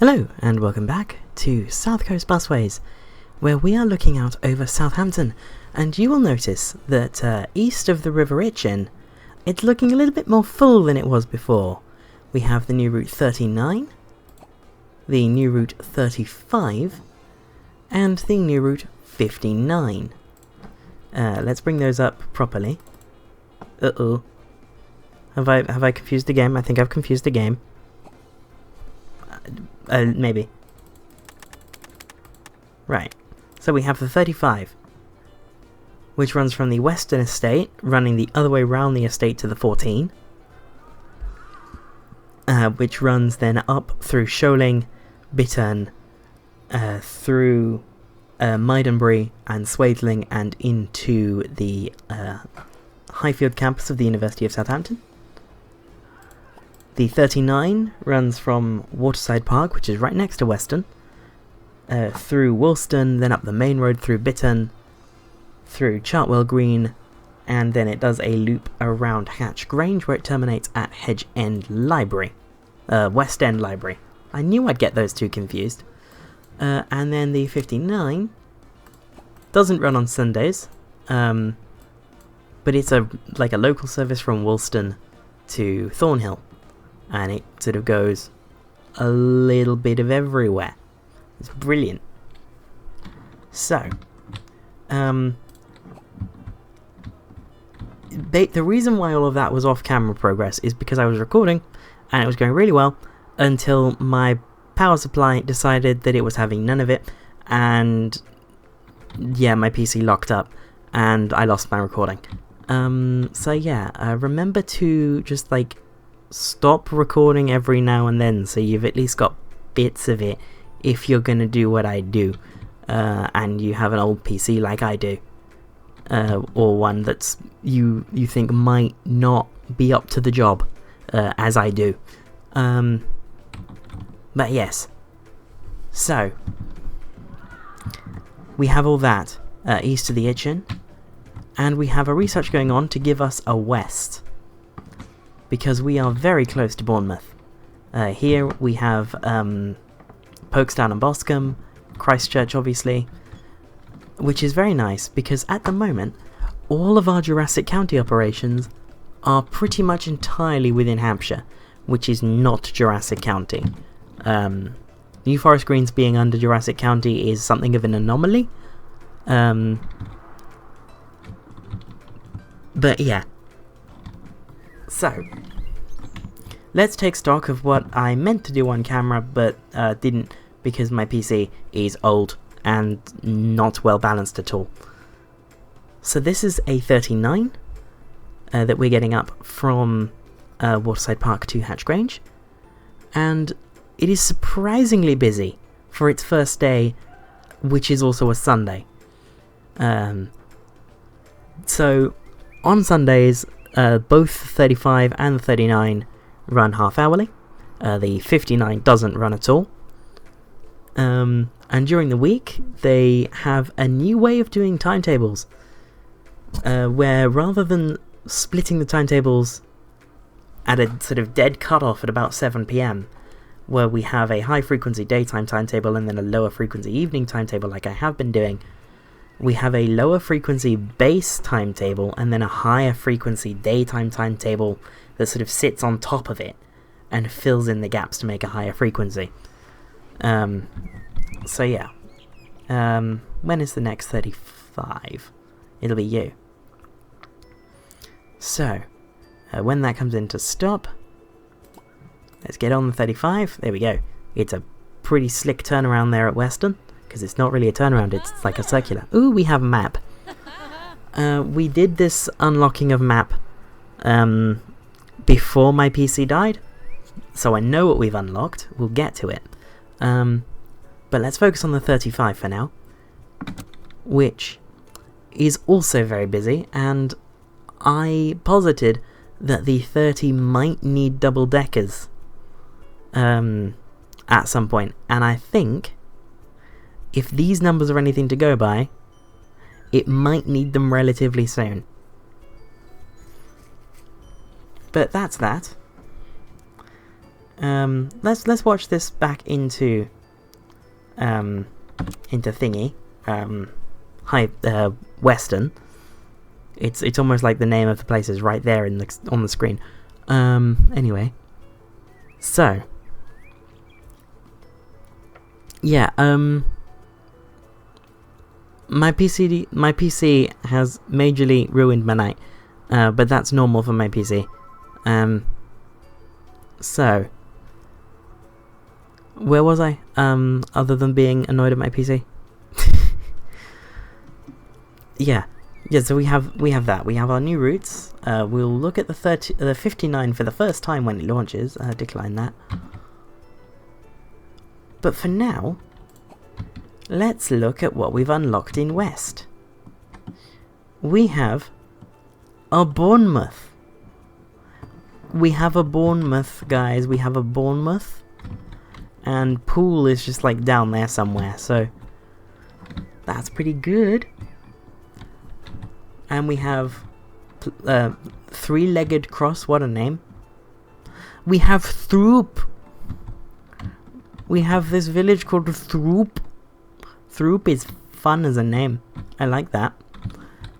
Hello and welcome back to South Coast Busways, where we are looking out over Southampton, and you will notice that east of the River Itchen, it's looking a little bit more full than it was before. We have the new route 39, the new route 35, and the new route 59. Let's bring those up properly. Uh-oh. Have I confused the game? I think I've confused the game. Maybe. Right. So we have the 35, which runs from the western estate, running the other way round the estate to the 14, which runs then up through Sholing, Bittern, through Maidenbury and Swaithling and into the Highfield campus of the University of Southampton. The 39 runs from Waterside Park, which is right next to Weston, through Woolston, then up the main road through Bittern, through Chartwell Green, and then it does a loop around Hatch Grange where it terminates at Hedge End Library. West End Library. I knew I'd get those two confused. And then the 59 doesn't run on Sundays, but it's like a local service from Woolston to Thornhill. And it sort of goes a little bit of everywhere. It's brilliant. So, the reason why all of that was off-camera progress is because I was recording, and it was going really well, until my power supply decided that it was having none of it, and yeah, my PC locked up, and I lost my recording. So yeah, remember to just like stop recording every now and then, so you've at least got bits of it if you're gonna do what I do, and you have an old PC like I do, or one that's you think might not be up to the job, as I do. But yes, so we have all that east of the Itchen, and we have a research going on to give us a west, because we are very close to Bournemouth. Here we have Folkestone and Boscombe, Christchurch obviously, which is very nice because at the moment all of our Jurassic County operations are pretty much entirely within Hampshire, which is not Jurassic County. New Forest Greens being under Jurassic County is something of an anomaly. But yeah. So, let's take stock of what I meant to do on camera, but didn't because my PC is old and not well balanced at all. So this is a 39 that we're getting up from Waterside Park to Hatch Grange, and it is surprisingly busy for its first day, which is also a Sunday. So, on Sundays, both the 35 and the 39 run half-hourly. The 59 doesn't run at all. And during the week, they have a new way of doing timetables, where rather than splitting the timetables at a sort of dead cutoff at about 7 PM, where we have a high-frequency daytime timetable and then a lower-frequency evening timetable like I have been doing, we have a lower frequency base timetable and then a higher frequency daytime timetable that sort of sits on top of it and fills in the gaps to make a higher frequency. So yeah. When is the next 35? It'll be you. So, when that comes in to stop, let's get on the 35. There we go. It's a pretty slick turnaround there at Weston, because it's not really a turnaround, it's like a circular. Ooh, we have a map. We did this unlocking of map before my PC died, so I know what we've unlocked. We'll get to it. But let's focus on the 35 for now, which is also very busy, and I posited that the 30 might need double-deckers at some point, and I think if these numbers are anything to go by, it might need them relatively soon. But that's that. Let's watch this back into thingy. Western. It's almost like the name of the place is right there on the screen. Anyway, so yeah, my PC has majorly ruined my night, but that's normal for my PC. So where was I? Other than being annoyed at my PC. Yeah, so we have that. We have our new routes. We'll look at the 59 for the first time when it launches. Decline that. But for now, let's look at what we've unlocked in West. We have a Bournemouth. We have a Bournemouth, guys. We have a Bournemouth. And Pool is just like down there somewhere, so that's pretty good. And we have Three-Legged Cross, what a name. We have Throop. We have this village called Throop. Throop is fun as a name. I like that.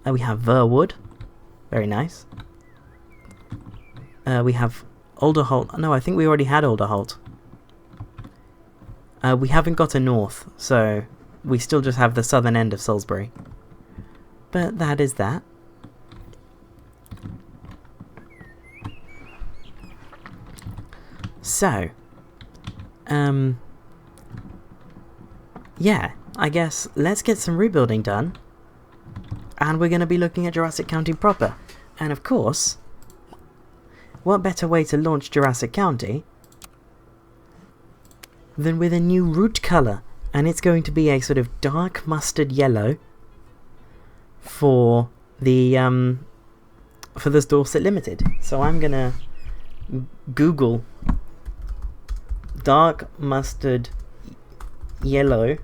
We have Verwood. Very nice. We have Alderholt. No, I think we already had Alderholt. We haven't got a north, so we still just have the southern end of Salisbury. But that is that. So, yeah, I guess let's get some rebuilding done. And we're going to be looking at Jurassic County proper. And of course, what better way to launch Jurassic County than with a new route colour? And it's going to be a sort of dark mustard yellow for the for this Dorset Limited. So I'm gonna Google dark mustard yellow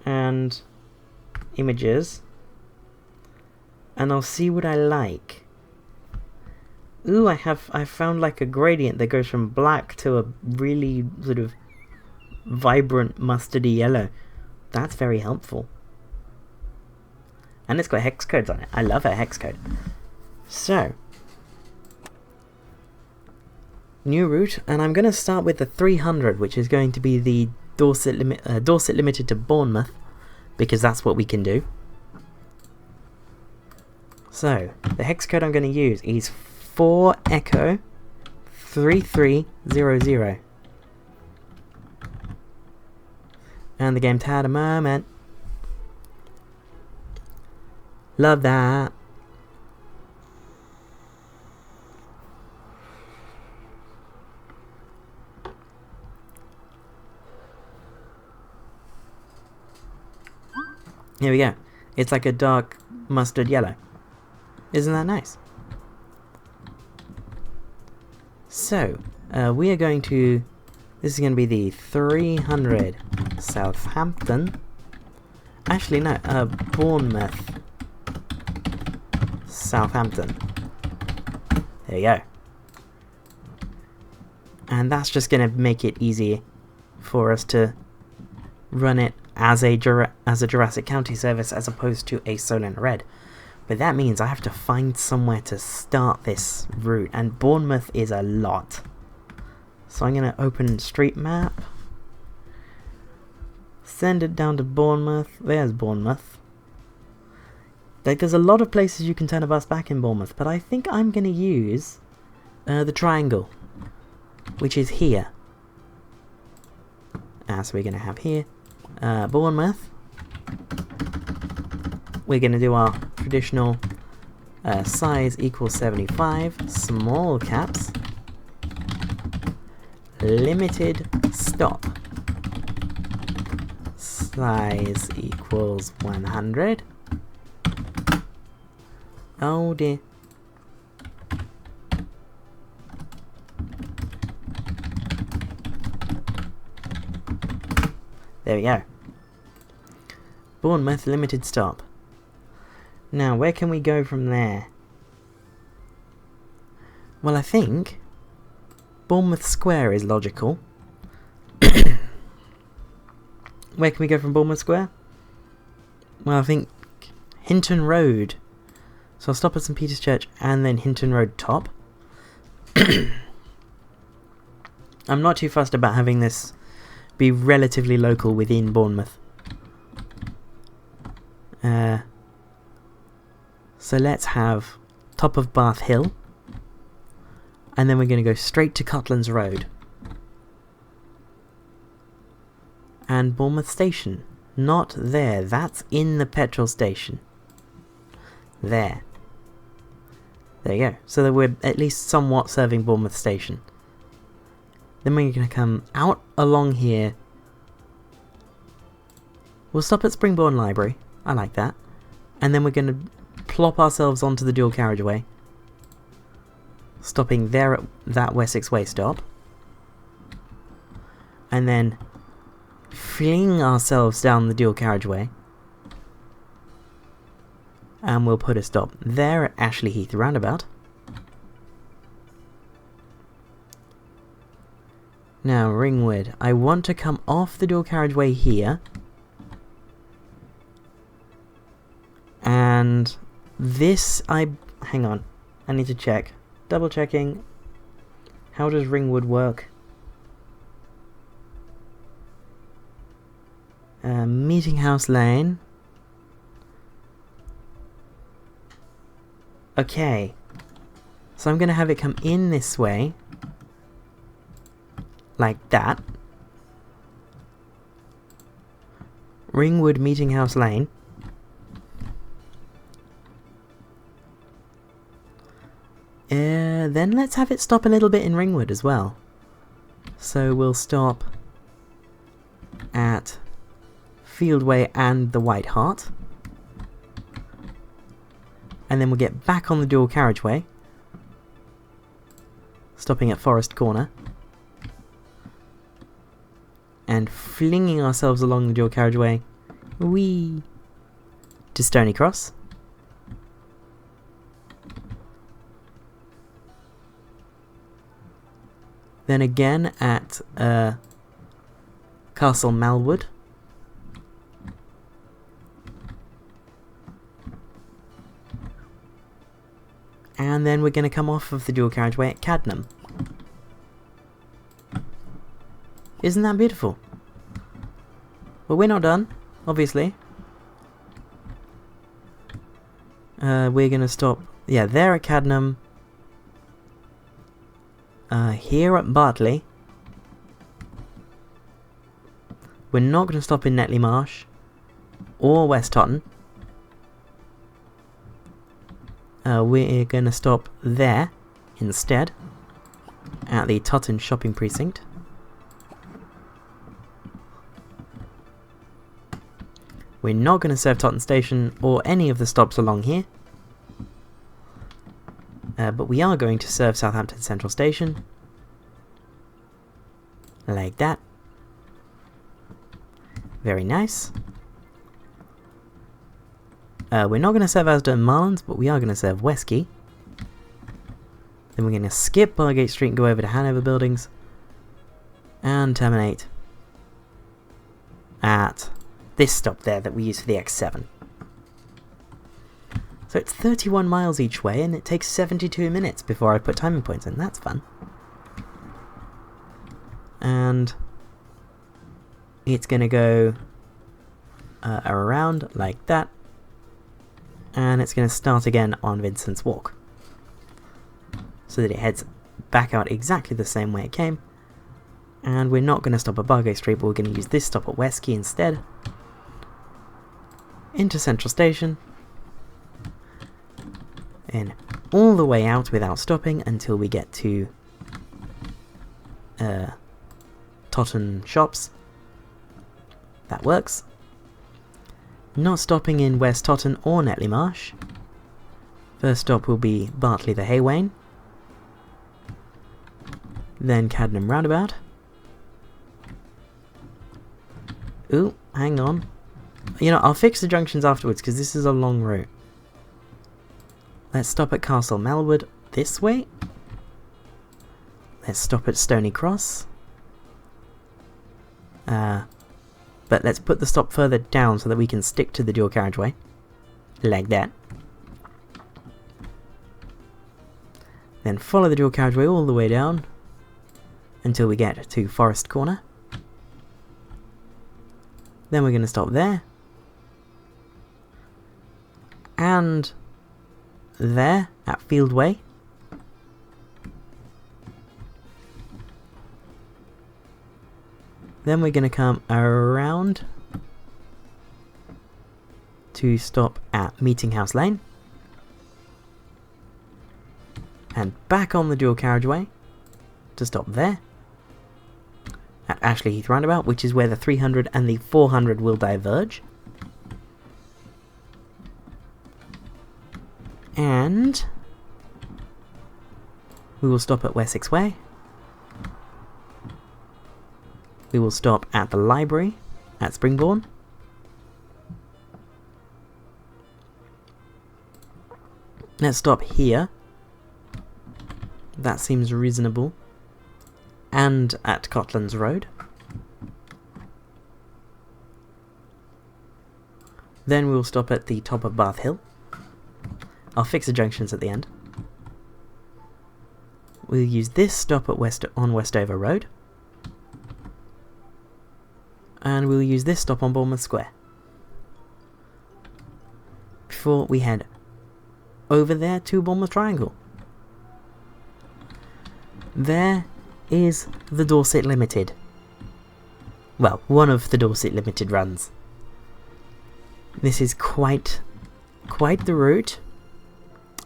and images, and I'll see what I like. Ooh, I found like a gradient that goes from black to a really sort of vibrant mustardy yellow. That's very helpful. And it's got hex codes on it. I love a hex code. So, new route, and I'm going to start with the 300, which is going to be the Dorset Limited to Bournemouth, because that's what we can do. So, the hex code I'm going to use is 4 Echo 3300. And the game's had a moment. Love that. Here we go. It's like a dark mustard yellow. Isn't that nice? So, we are going to... This is going to be the 300 Southampton. Actually, no, Bournemouth. Southampton. There you go. And that's just going to make it easy for us to run it as a Jurassic County service as opposed to a Solent Red. But that means I have to find somewhere to start this route, and Bournemouth is a lot. So I'm going to open Street Map, send it down to Bournemouth. There's Bournemouth. Like, there's a lot of places you can turn a bus back in Bournemouth, but I think I'm going to use the triangle, which is here. So we're going to have here Bournemouth. We're going to do our traditional size equals 75, small caps, limited stop, size equals 100. Oh dear. There we go. Bournemouth limited stop. Now, where can we go from there? Well, I think Bournemouth Square is logical. Where can we go from Bournemouth Square? Well, I think Hinton Road. So I'll stop at St Peter's Church and then Hinton Road top. I'm not too fussed about having this be relatively local within Bournemouth. So let's have top of Bath Hill. And then we're going to go straight to Cutlands Road. And Bournemouth Station. Not there. That's in the petrol station. There. There you go. So that we're at least somewhat serving Bournemouth Station. Then we're going to come out along here. We'll stop at Springbourne Library. I like that. And then we're going to plop ourselves onto the dual carriageway. Stopping there at that Wessex Way stop. And then fling ourselves down the dual carriageway. And we'll put a stop there at Ashley Heath roundabout. Now, Ringwood. I want to come off the dual carriageway here. And this, hang on. I need to check. Double checking. How does Ringwood work? Meeting House Lane. Okay. So I'm going to have it come in this way. Like that. Ringwood Meeting House Lane. Then let's have it stop a little bit in Ringwood as well. So we'll stop at Fieldway and the White Hart. And then we'll get back on the dual carriageway. Stopping at Forest Corner. And flinging ourselves along the dual carriageway. Whee! To Stony Cross. Then again at Castle Malwood. And then we're going to come off of the dual carriageway at Cadnam. Isn't that beautiful? But we're not done, obviously. We're going to stop, there at Cadnam. Here at Bartley. We're not going to stop in Netley Marsh or West Totton. We're going to stop there instead at the Totton Shopping Precinct. We're not going to serve Totton Station or any of the stops along here. But we are going to serve Southampton Central Station. Like that. Very nice. We're not going to serve Asda and Marlins, but we are going to serve Westquay. Then we're going to skip Bargate Street and go over to Hanover Buildings. And terminate at this stop there that we use for the X7. So it's 31 miles each way, and it takes 72 minutes before I put timing points in. That's fun. And it's going to go around like that. And it's going to start again on Vincent's Walk. So that it heads back out exactly the same way it came. And we're not going to stop at Bargate Street, but we're going to use this stop at Westquay instead. Into Central Station. And all the way out without stopping until we get to Totton Shops. That works. Not stopping in West Totton or Netley Marsh. First stop will be Bartley the Haywain. Then Cadnam Roundabout. Ooh, hang on. You know, I'll fix the junctions afterwards because this is a long route. Let's stop at Castle Malwood this way. Let's stop at Stony Cross. But let's put the stop further down so that we can stick to the dual carriageway. Like that. Then follow the dual carriageway all the way down until we get to Forest Corner. Then we're going to stop there. And there at Fieldway. Then we're going to come around to stop at Meeting House Lane. And back on the dual carriageway to stop there. At Ashley Heath Roundabout, which is where the 300 and the 400 will diverge. And we will stop at Wessex Way. We will stop at the library at Springbourne. Let's stop here. That seems reasonable. And at Cotlands Road. Then we'll stop at the top of Bath Hill. I'll fix the junctions at the end. We'll use this stop at on Westover Road. And we'll use this stop on Bournemouth Square. Before we head over there to Bournemouth Triangle. There is the Dorset Limited. Well, one of the Dorset Limited runs. This is quite the route.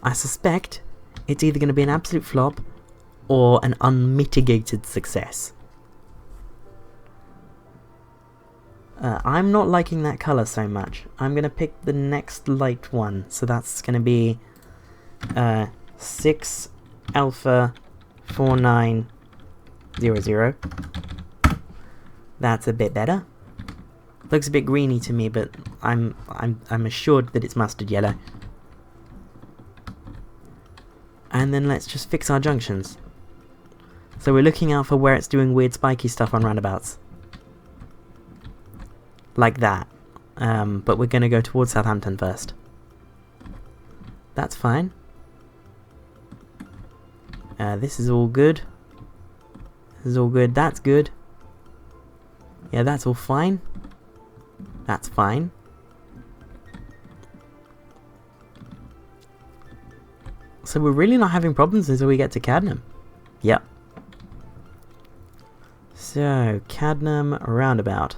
I suspect it's either going to be an absolute flop or an unmitigated success. I'm not liking that colour so much. I'm going to pick the next light one. So that's going to be 6 Alpha 4900. That's a bit better. Looks a bit greeny to me, but I'm assured that it's mustard yellow. And then let's just fix our junctions. So we're looking out for where it's doing weird spiky stuff on roundabouts. Like that. But we're going to go towards Southampton first. That's fine. This is all good. This is all good. That's good. Yeah, that's all fine. That's fine. So we're really not having problems until we get to Cadnam. Yep. So, Cadnam roundabout.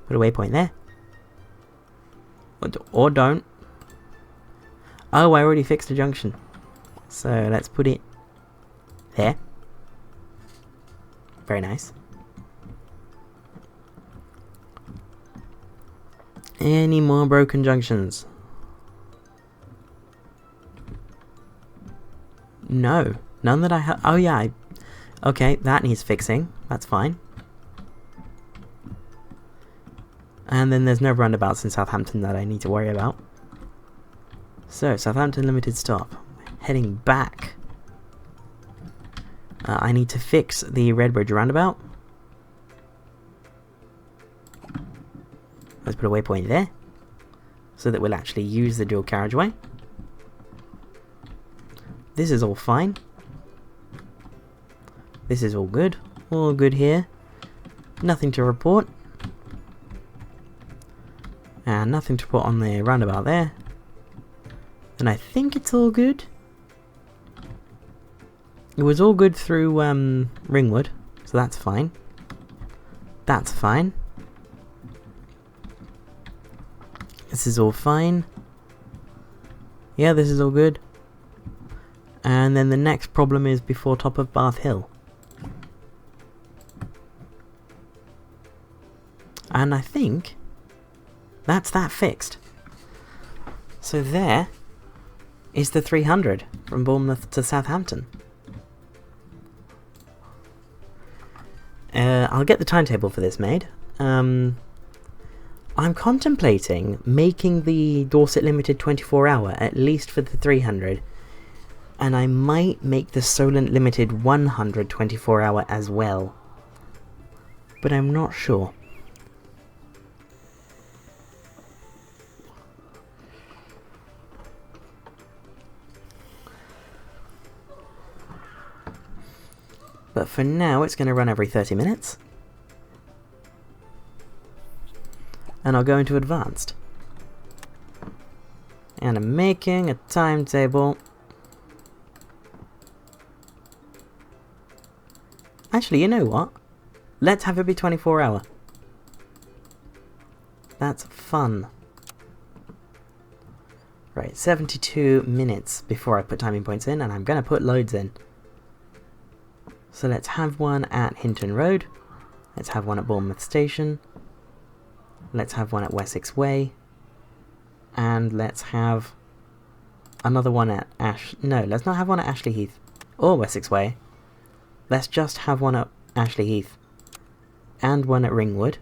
Put a waypoint there. Or don't. Oh, I already fixed a junction. So let's put it there. Very nice. Any more broken junctions? No. None that I have. Oh yeah. Okay, that needs fixing. That's fine. And then there's no roundabouts in Southampton that I need to worry about. So, Southampton Limited stop. Heading back. I need to fix the Redbridge roundabout. Let's put a waypoint there. So that we'll actually use the dual carriageway. This is all fine. This is all good. All good here. Nothing to report. And nothing to put on the roundabout there. And I think it's all good. It was all good through Ringwood, so that's fine. That's fine. This is all fine. Yeah, this is all good. And then the next problem is before top of Bath Hill. And I think that's that fixed. So there is the 300 from Bournemouth to Southampton. I'll get the timetable for this made. I'm contemplating making the Dorset Limited 24-hour, at least for the 300. And I might make the Solent Limited 100 24-hour as well. But I'm not sure. But for now, it's going to run every 30 minutes. And I'll go into advanced. And I'm making a timetable. Actually, you know what? Let's have it be 24-hour. That's fun. Right, 72 minutes before I put timing points in, and I'm going to put loads in. So let's have one at Hinton Road. Let's have one at Bournemouth Station. Let's have one at Wessex Way. And let's have another one at No, let's not have one at Ashley Heath or Wessex Way. Let's just have one at Ashley Heath and one at Ringwood.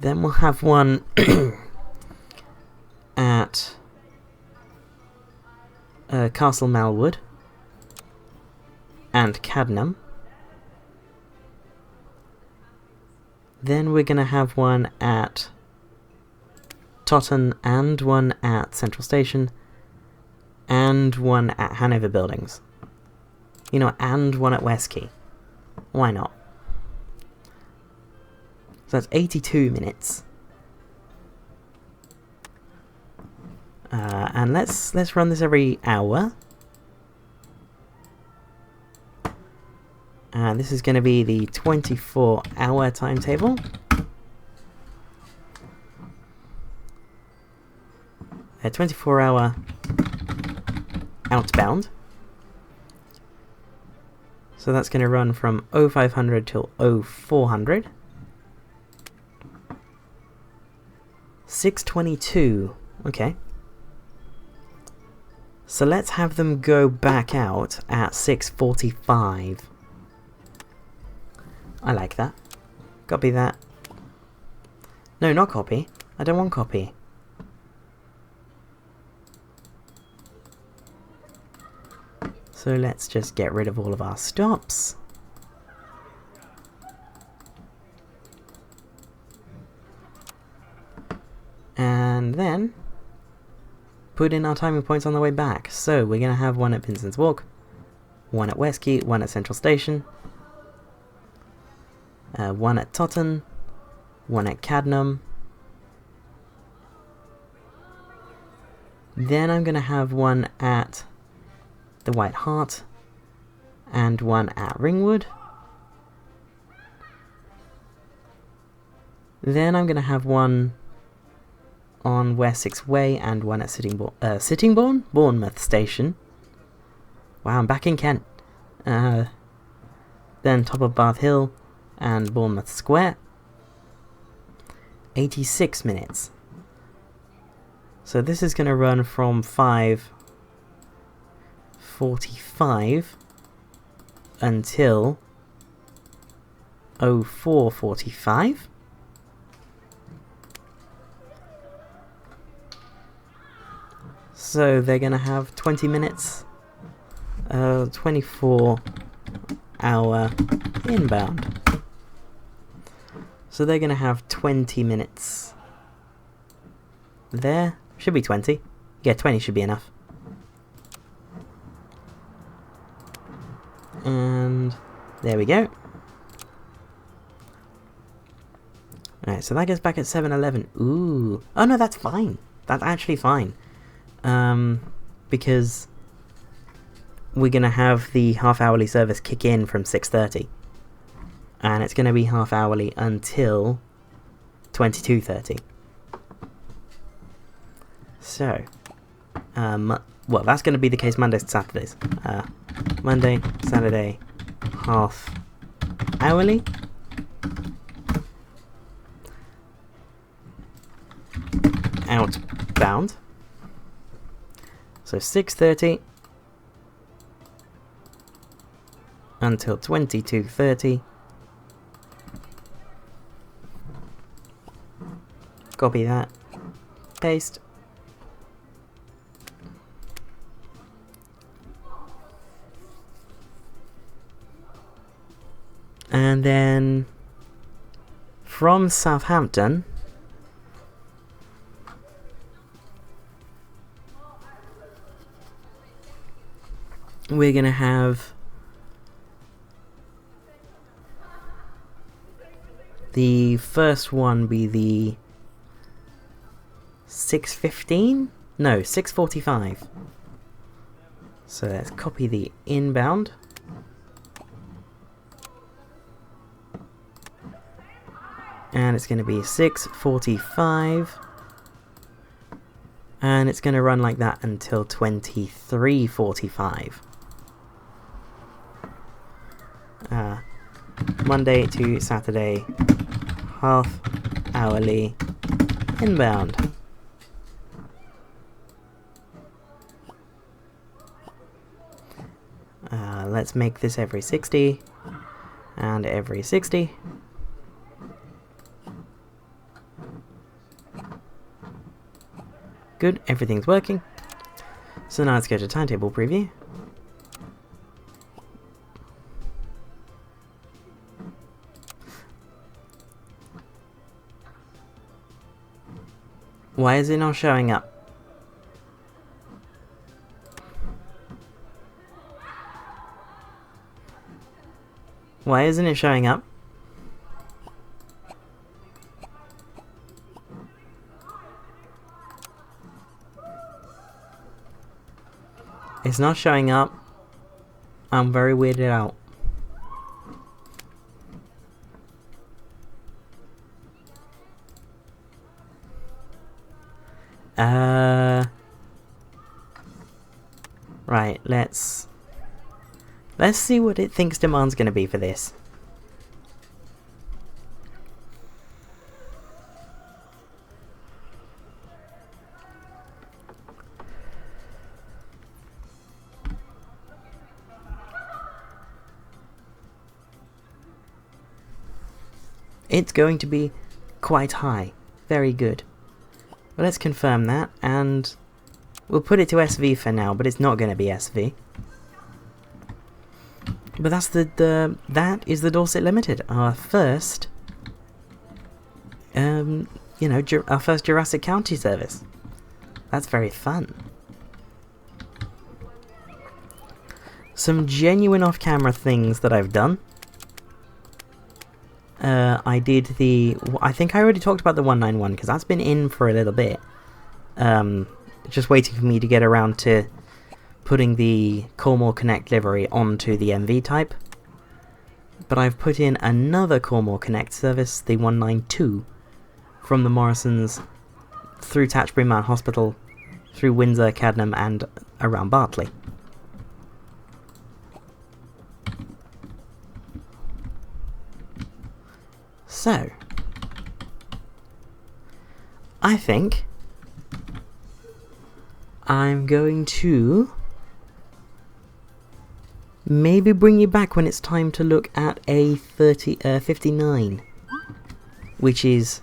Then we'll have one at Castle Malwood and Cadnam. Then we're going to have one at Totton and one at Central Station and one at Hanover Buildings. You know, and one at Westquay. Why not? So that's 82 minutes. And let's run this every hour. And this is going to be the 24-hour timetable. A 24-hour outbound. So that's going to run from 0500 till 0400. 622. Okay. So let's have them go back out at 6:45. I like that. Copy that. No, not copy. I don't want copy. So let's just get rid of all of our stops. And then put in our timing points on the way back. So we're going to have one at Vincent's Walk, one at Westquay, one at Central Station, one at Totton, one at Cadnam. Then I'm going to have one at the White Hart and one at Ringwood. Then I'm going to have one on Wessex Way and one at Sittingbourne? Bournemouth Station. Wow, I'm back in Kent. Then top of Bath Hill and Bournemouth Square. 86 minutes. So this is going to run from 5:45 until 04:45. So they're going to have 20 minutes, 24-hour inbound. So they're going to have 20 minutes there. Should be 20. Yeah, 20 should be enough. And there we go. Alright, so that goes back at 7:11. Ooh. Oh no, that's fine. That's actually fine. Because we're going to have the half-hourly service kick in from 6:30. And it's going to be half-hourly until 22:30. So, well, that's going to be the case Mondays to Saturdays. Monday, Saturday, half-hourly. Outbound. So 6:30 until 22:30. Copy that. Paste. And then from Southampton, we're going to have the first one be the 6:15? No, 6:45. So let's copy the inbound. And it's going to be 6:45. And it's going to run like that until 23:45. Monday to Saturday, half hourly inbound. Let's make this every 60 and every 60. Good, everything's working. So now let's go to timetable preview. Why is it not showing up? Why isn't it showing up? It's not showing up. I'm very weirded out. Right, let's see what it thinks demand's gonna be for this. It's going to be quite high. Very good. Well, let's confirm that, and we'll put it to SV for now, but it's not going to be SV. But that's that is the Dorset Limited, our first, our first Jurassic County service. That's very fun. Some genuine off-camera things that I've done. I think I already talked about the 191 because that's been in for a little bit. Just waiting for me to get around to putting the Cornwall Connect livery onto the MV type. But I've put in another Cornwall Connect service, the 192, from the Morrisons through Tatchbury Mount Hospital, through Windsor, Cadnam and around Bartley. So, I think I'm going to maybe bring you back when it's time to look at a 59, which is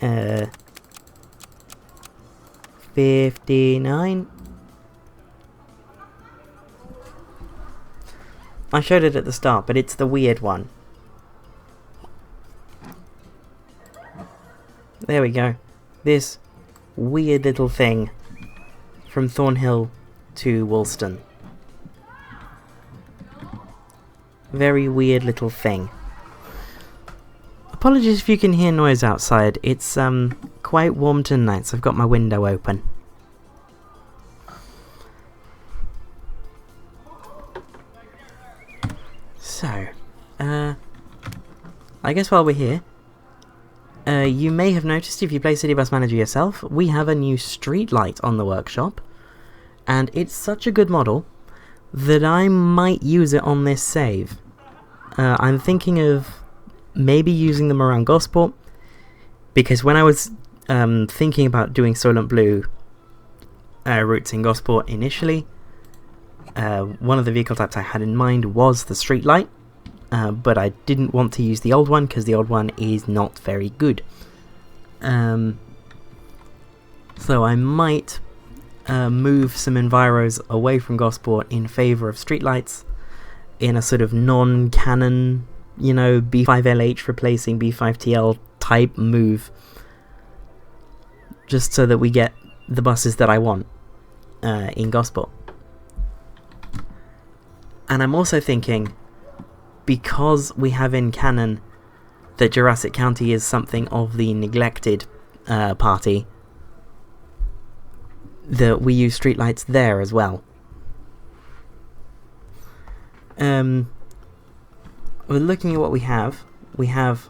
59. I showed it at the start, but it's the weird one. There we go. This weird little thing from Thornhill to Woolston. Very weird little thing. Apologies if you can hear noise outside. It's quite warm tonight, so I've got my window open. So, I guess while we're here, you may have noticed if you play City Bus Manager yourself, we have a new street light on the workshop, and it's such a good model that I might use it on this save. I'm thinking of maybe using them around Gosport, because when I was thinking about doing Solent Blue routes in Gosport initially, one of the vehicle types I had in mind was the street light. But I didn't want to use the old one because the old one is not very good. So I might move some Enviros away from Gosport in favour of streetlights, in a sort of non-canon, you know, B5LH replacing B5TL type move, just so that we get the buses that I want in Gosport. And I'm also thinking, because we have in canon that Jurassic County is something of the neglected party, that we use streetlights there as well. We're looking at what we have. We have...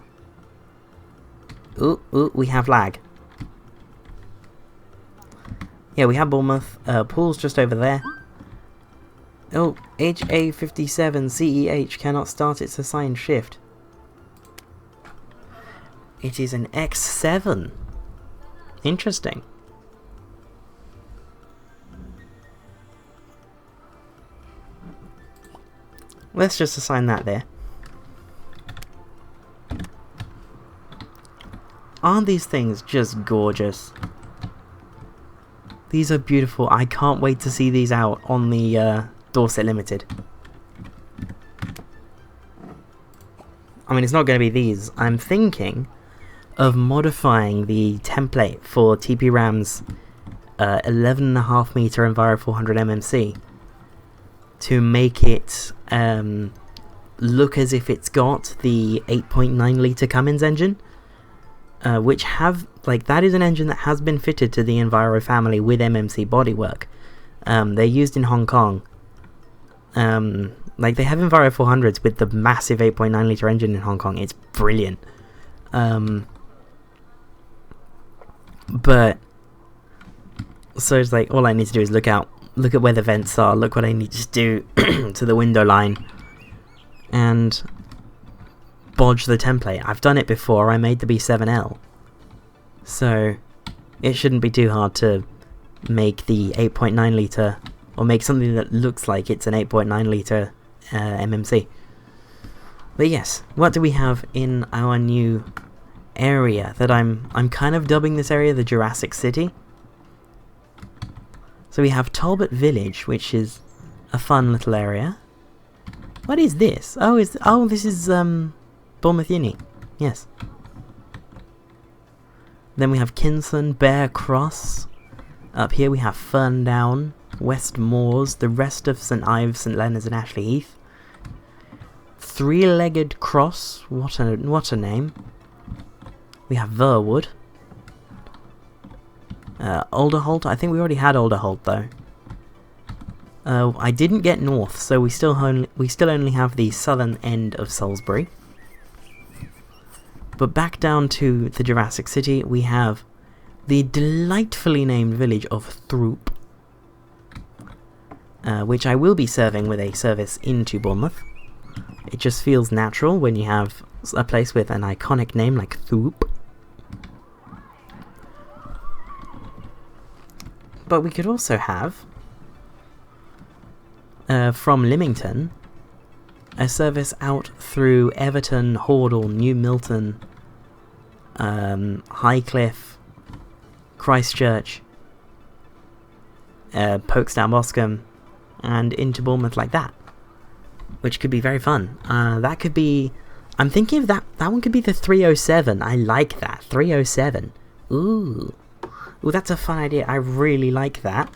we have lag. Yeah, we have Bournemouth. Pool's just over there. Oh, HA57CEH cannot start its assigned shift. It is an X7. Interesting. Let's just assign that there. Aren't these things just gorgeous? These are beautiful. I can't wait to see these out on the Dorset Limited. I mean, it's not going to be these. I'm thinking of modifying the template for TP Ram's 11.5 meter Enviro 400 MMC to make it look as if it's got the 8.9 litre Cummins engine, which that is an engine that has been fitted to the Enviro family with MMC bodywork. They're used in Hong Kong. They have Enviro 400s with the massive 8.9 litre engine in Hong Kong. It's brilliant. But so it's like, all I need to do is look at where the vents are, look what I need to do to the window line, and bodge the template. I've done it before. I made the B7L, so it shouldn't be too hard to make the 8.9 litre, or make something that looks like it's an 8.9 litre MMC. But yes, what do we have in our new area that I'm kind of dubbing this area the Jurassic City? So we have Talbot Village, which is a fun little area. What is this? Oh, this is Bournemouth Uni. Yes. Then we have Kinston, Bear Cross. Up here we have Ferndown, West Moors, the rest of St Ives, St Leonard's and Ashley Heath. Three-Legged Cross, what a name. We have Verwood. Alderholt, I think we already had Alderholt though. I didn't get north, so we still only have the southern end of Salisbury. But back down to the Jurassic City, we have the delightfully named village of Throop, which I will be serving with a service into Bournemouth. It just feels natural when you have a place with an iconic name like Throop. But we could also have, from Lymington, a service out through Everton, Hordle, New Milton, Highcliffe, Christchurch, Folkestone Boscombe, and into Bournemouth like that, which could be very fun. That could be, I'm thinking of that one could be the 307. I like that, 307. Ooh, that's a fun idea. I really like that.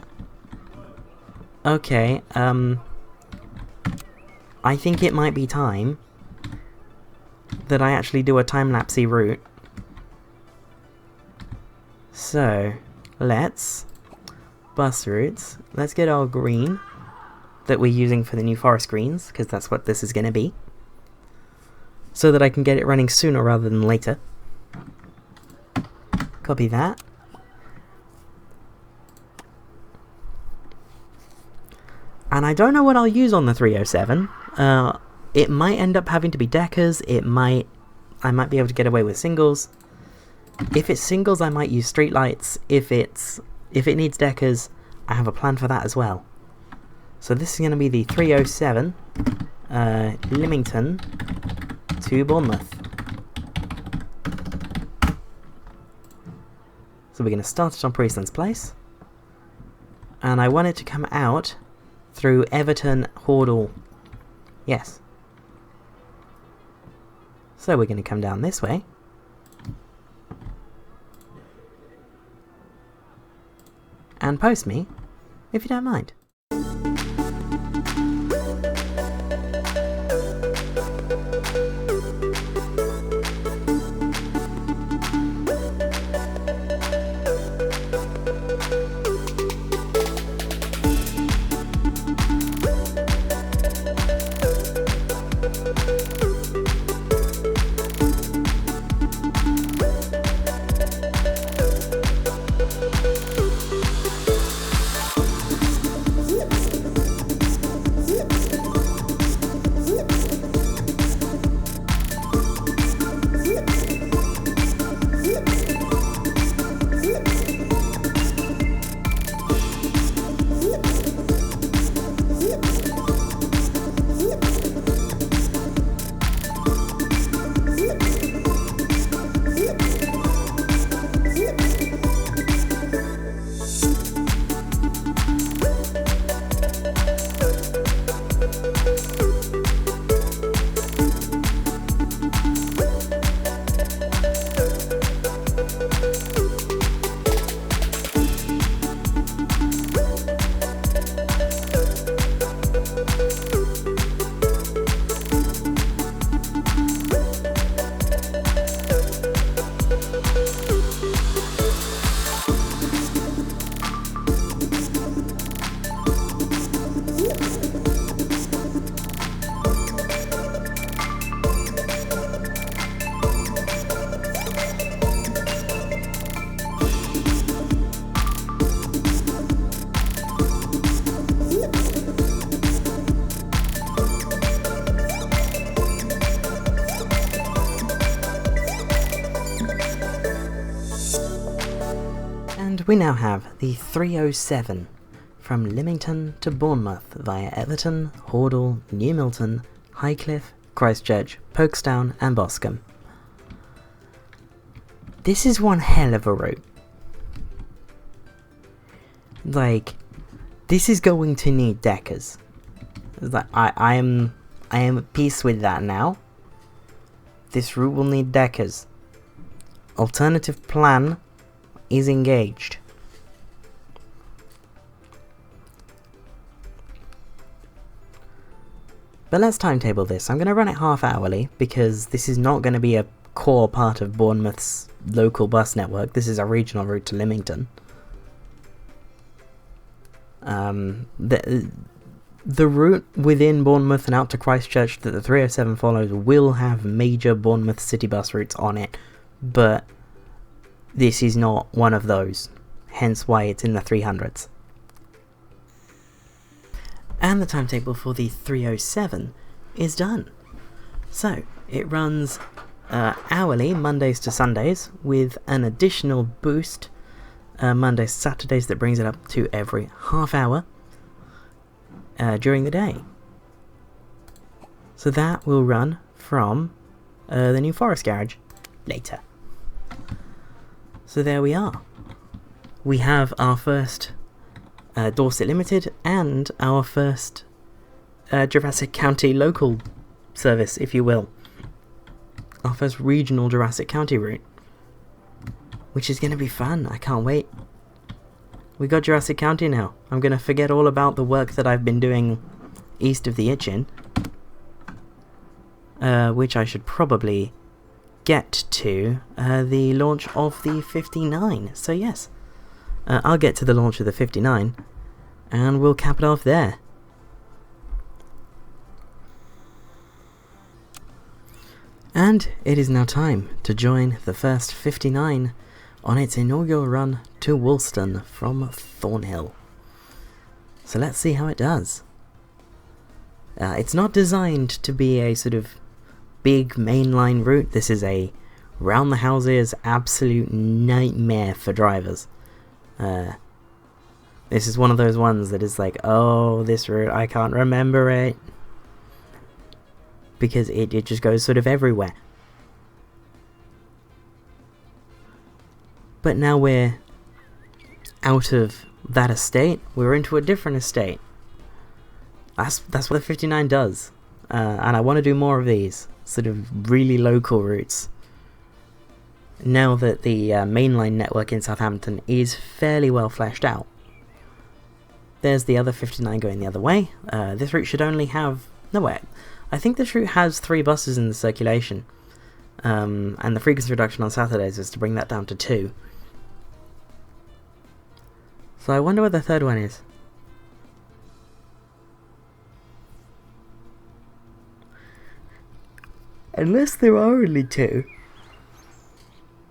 Okay, I think it might be time that I actually do a time-lapsey route. So, let's bus routes. Let's get our green that we're using for the new forest greens, because that's what this is going to be, so that I can get it running sooner rather than later. Copy that. And I don't know what I'll use on the 307. It might end up having to be deckers. I might be able to get away with singles. If it's singles, I might use streetlights. If it needs deckers, I have a plan for that as well. So this is going to be the 307 Lymington to Bournemouth. So we're going to start it on Priestland's Place, and I want it to come out through Everton, Hordle, Yes. So we're going to come down this way. And post me, if you don't mind. We now have the 307 from Lymington to Bournemouth via Everton, Hordle, New Milton, Highcliffe, Christchurch, Folkestone and Boscombe. This is one hell of a route. Like, this is going to need deckers. Like, I am at peace with that now. This route will need deckers. Alternative plan is engaged. But let's timetable this. I'm going to run it half hourly because this is not going to be a core part of Bournemouth's local bus network. This is a regional route to Lymington. The route within Bournemouth and out to Christchurch that the 307 follows will have major Bournemouth city bus routes on it, but this is not one of those, hence why it's in the 300s. And the timetable for the 307 is done. So, it runs hourly, Mondays to Sundays, with an additional boost Mondays to Saturdays that brings it up to every half hour during the day. So that will run from the New Forest Garage later. So there we are. We have our first Dorset Limited and our first Jurassic County local service, if you will. Our first regional Jurassic County route, which is going to be fun. I can't wait. We got Jurassic County now. I'm going to forget all about the work that I've been doing east of the Itchen, which I should probably get to the launch of the 59. So yes, I'll get to the launch of the 59 and we'll cap it off there. And it is now time to join the first 59 on its inaugural run to Woolston from Thornhill. So let's see how it does. It's not designed to be a sort of big mainline route. This is a round the houses absolute nightmare for drivers. This is one of those ones that is like, oh, this route, I can't remember it. Because it just goes sort of everywhere. But now we're out of that estate, we're into a different estate. That's what the 59 does. and I want to do more of these sort of really local routes. Now that the mainline network in Southampton is fairly well fleshed out. There's the other 59 going the other way. This route should only have... No, wait. I think this route has 3 buses in the circulation. And the frequency reduction on Saturdays is to bring that down to 2. So I wonder what the third one is. Unless there are only 2.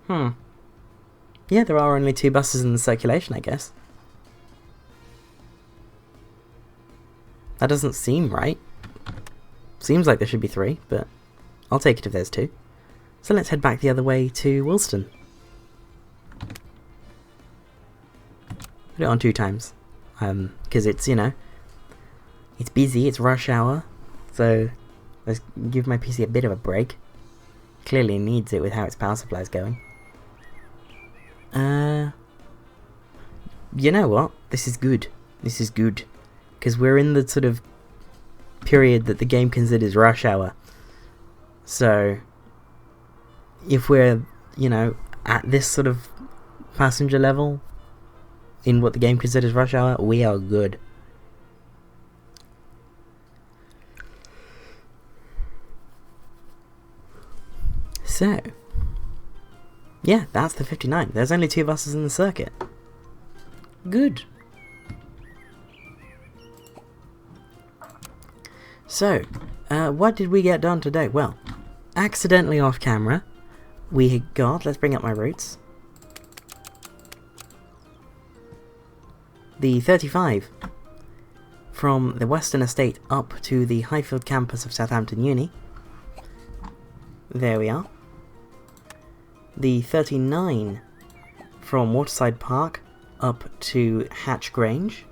Yeah, there are only 2 buses in the circulation, I guess. That doesn't seem right. Seems like there should be 3, but I'll take it if there's 2. So let's head back the other way to Woolston. Put it on 2 times. Because it's, you know, it's busy, it's rush hour. So let's give my PC a bit of a break. Clearly needs it with how its power supply is going. You know what? This is good. This is good. Because we're in the sort of period that the game considers rush hour. So, if we're, you know, at this sort of passenger level, in what the game considers rush hour, we are good. So, yeah, that's the 59. There's only 2 buses in the circuit. Good. So, what did we get done today? Well, accidentally off camera, we got, let's bring up my routes, the 35 from the Western Estate up to the Highfield campus of Southampton Uni. There we are. The 39 from Waterside Park up to Hatch Grange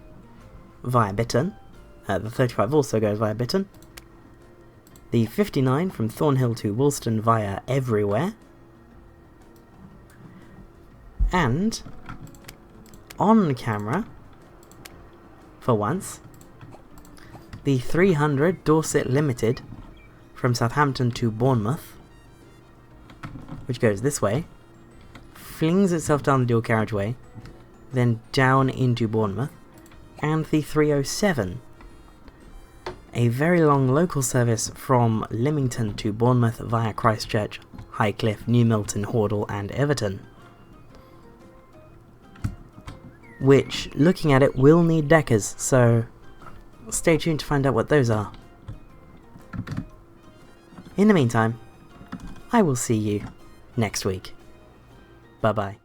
via Bitton. The 35 also goes via Bitton. The 59 from Thornhill to Woolston via Everywhere. And, on camera, for once, the 300 Dorset Limited from Southampton to Bournemouth, which goes this way, flings itself down the dual carriageway, then down into Bournemouth, and the 307, a very long local service from Lymington to Bournemouth via Christchurch, Highcliffe, New Milton, Hordle and Everton. Which, looking at it, will need deckers, so stay tuned to find out what those are. In the meantime, I will see you next week. Bye bye.